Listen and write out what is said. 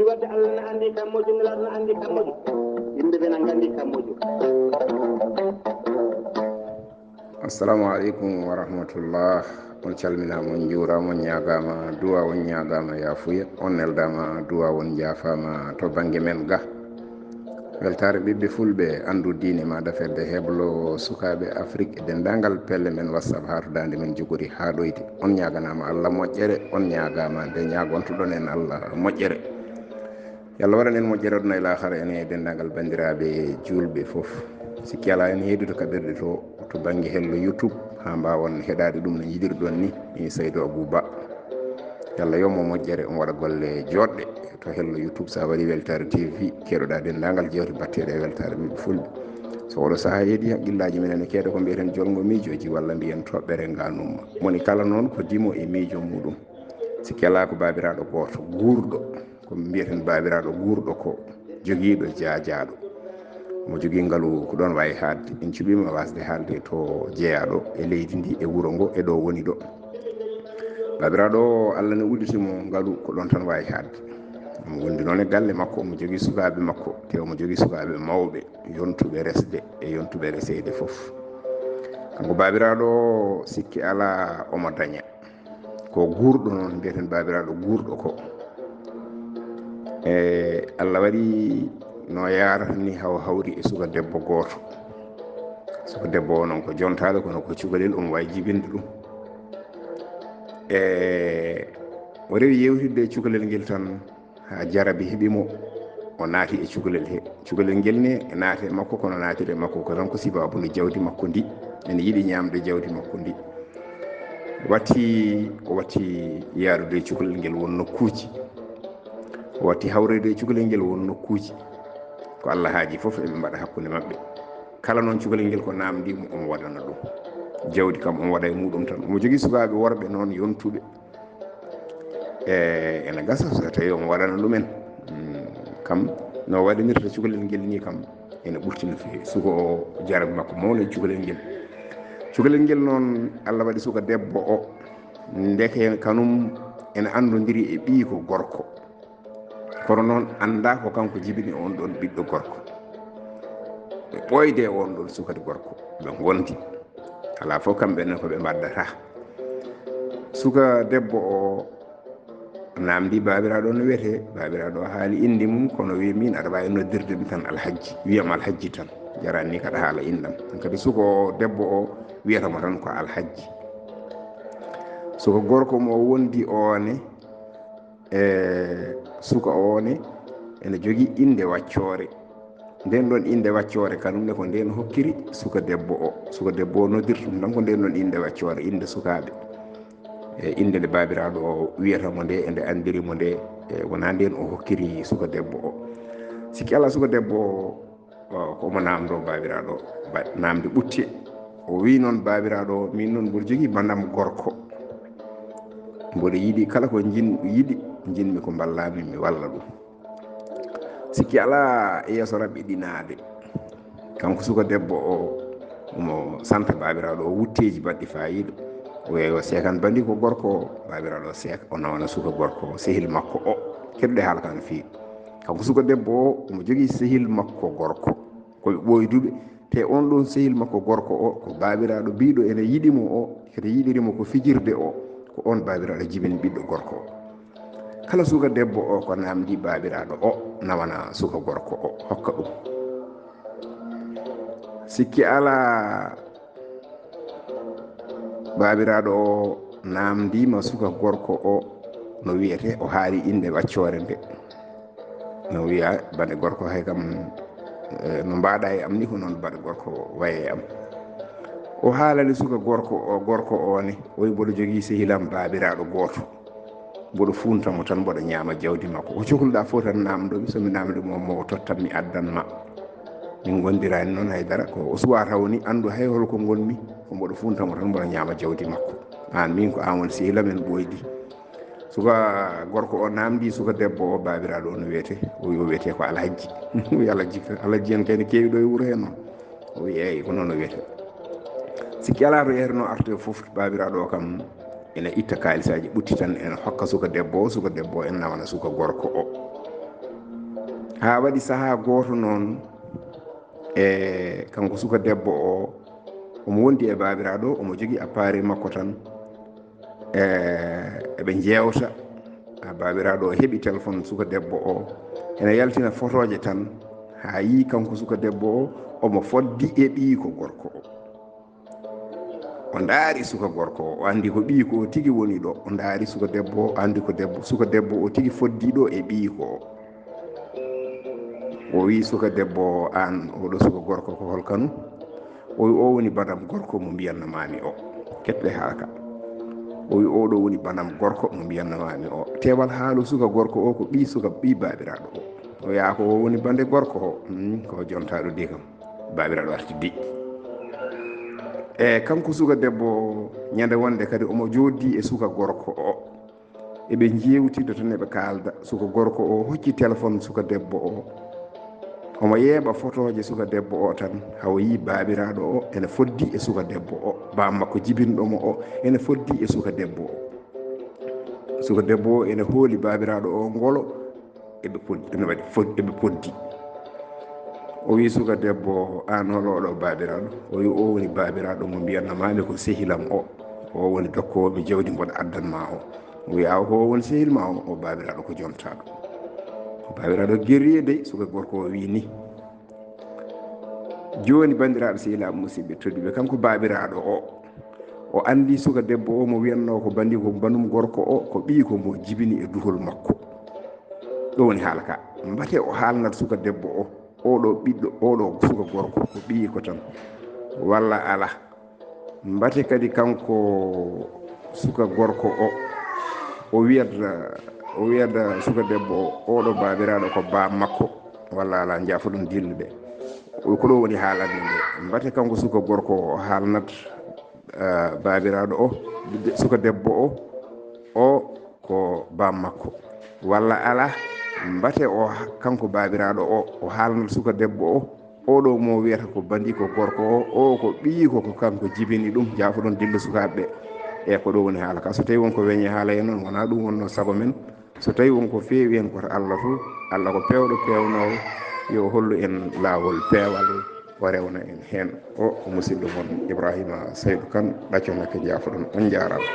moƴƴi wadde Allah ne anndi kam moƴƴi nelaɗo ne anndi kam moƴƴi yimɓe ɓe nan nganndi kam moƴƴi. assalamu aleykum wa rahmatullah. on calminama on juurama on ñagama duwa on ñagama yafuya on neldama duwa on jafama to banggue men ga weltare ɓiɓɓe fulɓe andu diine ma dafelde heblo sukaɓe afrique e dendagal pelle men whatsapp hatudade men jogori ha ɗoyti on ñaganama allah moƴƴere on ñagama nde ñagontoɗon en allah moƴƴere yallah waɗan en moƴƴere aduna e lahara ene e dendagal bandiraɓe julɓe foof sikki ala en heedude kaɓirɗe to banggue hello youtube ha mbawon heɗade ɗum no jiɗirɗon ni mi Saydou Abouba yallah yomo moƴƴere on waɗa golle joɗɗe to hello youtube sa waɗi weltare tv keɗoɗa dendagal jewte batteɗe e weltare ɓiɓɓe fulɓe so oɗo saaha heedi haqqillaji men ene keeɗa ko mbiyeten jolngo miijooji walla mbiyen toɓɓere ngaanuuma moni kala noon ko dimo e miijo muɗum sikki ala ko babiraɗo goto guurɗo ko mbiyeten babiraɗo guurɗo ko joguiɗo jaajaɗo mo jogui ngaalu ko ɗon wawi haalde en cuɓima wasde haalde to jeeyaɗo e leydi ndi e wuuro ngo e ɗo woni ɗo babiraɗo o allah ne udditimo ngaalu ko ɗon tan wawi haalde omo wondi noon e galle makko omo jogui sukaɓe makko te omo jogui sukaɓe mawɓe yontuɓe resde e yontuɓe resede foof kanko babiraɗo o sikki ala omo daña ko guurɗo noon mbiyeten babiraɗo guurɗo ko e allah waɗi no yarata ni hawri e suka debbo goto suka debbo o noon ko jontaɗo kono ko cukalel omo wawi jibinde ɗum e o rewi yewtidde e cukalel ngel tan ha jarabi heeɓimo o naati e cukalel he cukalel ngel ne e naate makko kono naatire makko ko tan ko sibabude jawdi makko ndi ene yiiɗi ñamde jawdi makko ndi o watti yaarude e cukalel ngel won nokkuji o watti hawrede e cukalel ngel won nokkuji ko allah haaji foof eɓe mbaɗa hakkude maɓɓe kala noon cukalel ngel ko namdimo omo waɗana ɗum jawdi kam omo waɗa e muɗum tan omo jogui sukaɓe worɓe noon yontuɓe e ene gasa so tawi omo waɗana ɗumen kam no waɗanirta cukalel ngel ni kam ene ɓurti no fewi suka o jarabi makko mawno e cukalel ngel noon allah waɗi suka debbo o ndeke kanum ene andodiri e ɓii ko gorko kono noon anda ko kanko jibini on ɗon ɓiɗɗo gorko ɓe ɓoyde on ɗon sukati gorko ɓe gondi ala fof kamɓene ko ɓe mbaddata suka debbo o namdi babiraɗo no wiyete babiraɗo o haali indi mum kono wi min aɗa wawi noddirde mi tan alhaji wiyam alhaji tan jarani kaɗa haala indam kadi suka o debbo o wiyatamo tan ko alhaji suka gorko mo wondi one suka one ene jogui inde waccore nden ɗon inde waccore kanumne ko nden hokkiri suka debbo o noddirta ɗum tan ko nden ɗon inde waccore inde sukaɓe e inde nde babiraɗo o wiyatamo nde ende andirimo nde wona nden o hokkiri suka debbo o sikki ala suka debbo o ko omo namdo babiraɗo namde ɓutte o wi noon babiraɗo o min noon mboɗo jogui bandam gorko mboɗo yiiɗi kala ko jinmi ko ballami mi walla ɗum sikki ala e yeeso rabɓe ɗinade kanko suka debbo o omo santa babiraɗo o wutteji baɗɗi fayida o yeeyo sekan bandi ko gorko o babiraɗo o seeka o nawana suka gorko o sehil makko o keɗɗe haala kan fewi kanko suka debbo o omo jogui sehil makko gorko koɓe ɓoyduɓe te on ɗon sehil makko gorko o ko babiraɗo biɗo ene yiɗimo o kede yiɗirimo ko fijirde o ko on babiraɗo jibini ɓiɗɗo gorko o kala suka debbo o ko namdi babiraɗo o nawana suka gorko o hokka ɗum sikki ala babiraɗo o namdima suka gorko o no wiyete o haali inde waccore nde no wiya bande gorko hay kam no mbaɗa e am ni ko noon baɗa gorko waye am o haalani suka gorko o ne oyi mboɗo jogui sehilam babiraɗo goto mboɗo funtamo tan mboɗo ñaama jawdi makko ko cohluɗa fof tan namdomi somi namdimo mo tottan mi addanma min gondirani noon haydara ko o suwa tawni andu hay holko gonmi ko mboɗo funtamo tan mboɗo ñaama jawdi makko an min ko an woni sehilam en ɓoydi suka gorko o namdi suka debbo o babiraɗo o no wiyete o wiyete ko alhaji o wi alhaji en kayne kewi ɗo e wuuro he noon o wi eyyi ko noon o wiyete sikki ala to yeyatano arte fof babiraɗo o kam ene itta kalisaji ɓutti tan ene hokka suka debbo o en nawana suka gorko o ha waɗi sahaa gooto noon e kanko suka debbo o omo wondi e baabiraaɗo omo jogii appareil makko tan eɓe njewta baabiraaɗo o heɓi téléphone suka debbo o ene yaltina photoje tan ha yi kanko suka debbo o omo foddi e ɓii ko gorko o ndaari suka gorko o andi ko ɓii ko tigi woni ɗo o ndaari suka debbo o andi ko suka debbo o tigi foddiɗo e ɓii ko o wi suka debbo an oɗo suka gorko ko holkanu o wi o woni banam gorko mo mbiyannamami o keɗɗe haaka o wi oɗo woni banam gorko mo mbiyannamami o tewal haalu suka gorko o ko ɓii baabiraɗo o yaa ko o woni bande gorko o ko jontaɗo di kam baabiraɗo arti di e kanko suka debbo ñande wonde kadi omo joddi e suka gorko o eɓe jewtido tan eɓe kalda suka gorko o hocci téléphone suka debbo o omo yeeɓa photoje suka debbo o tan hawo yi baabiraɗo o ene foddi e suka debbo o bammakko jibinɗomo o ene foddi e suka debbo o suka debbo o ene hooli baabiraɗo o ngolo eɓe poddi ene waɗi eɓe poddi o wi suka debbo an holoɗo baabiraɗo o wi o woni baabiraɗo mo mbiyannamami ko sehilam o woni dokkowomi jawdi mboɗo addanma o wi aw ko woni sehilma o baabiraɗo ko jontaɗo baabiraɗo guerrier dey suka gorko o wi ni joni bandiraɓe sehilaɓe musidɓe tedduɓe kanko baabiraɗo o andi suka debbo o mo wiyanno ko bandi ko banum gorko o ko ɓii ko mo jibini e duhol makko ɗo woni haala ka mbate o haalnat suka debbo o oɗo ɓiɗɗo oɗo suka gorko ko ɓii ko tan walla ala mbate kadi kanko suka gorko o wiyata suka debbo o oɗo baabiraɗo ko bam makko walla ala jaafa ɗum dillu de ko ɗo woni haalande nde mbate kanko suka gorko o haalnat baabiraɗo o suka debbo o ko bam makko walla ala mbate o kanko baabiraɗo o haalnat suka debbo oɗo mo wiyata ko bandi ko gorko o ko ɓii ko kanko jibini ɗum jaafa ɗon dillu sukaɓeɓe e ko ɗo woni haala ka so tawi wonko weñi haala e noon wona ɗum wonno sago men so tawi wonko feewi hen koto Allah fu Allah ko pewɗo pewnowo yo hollu en laawol peewal o rewna en heen o musidɗo mon Ibrahiima Saydu Kan ɗacco nakke jaafoɗon on jarama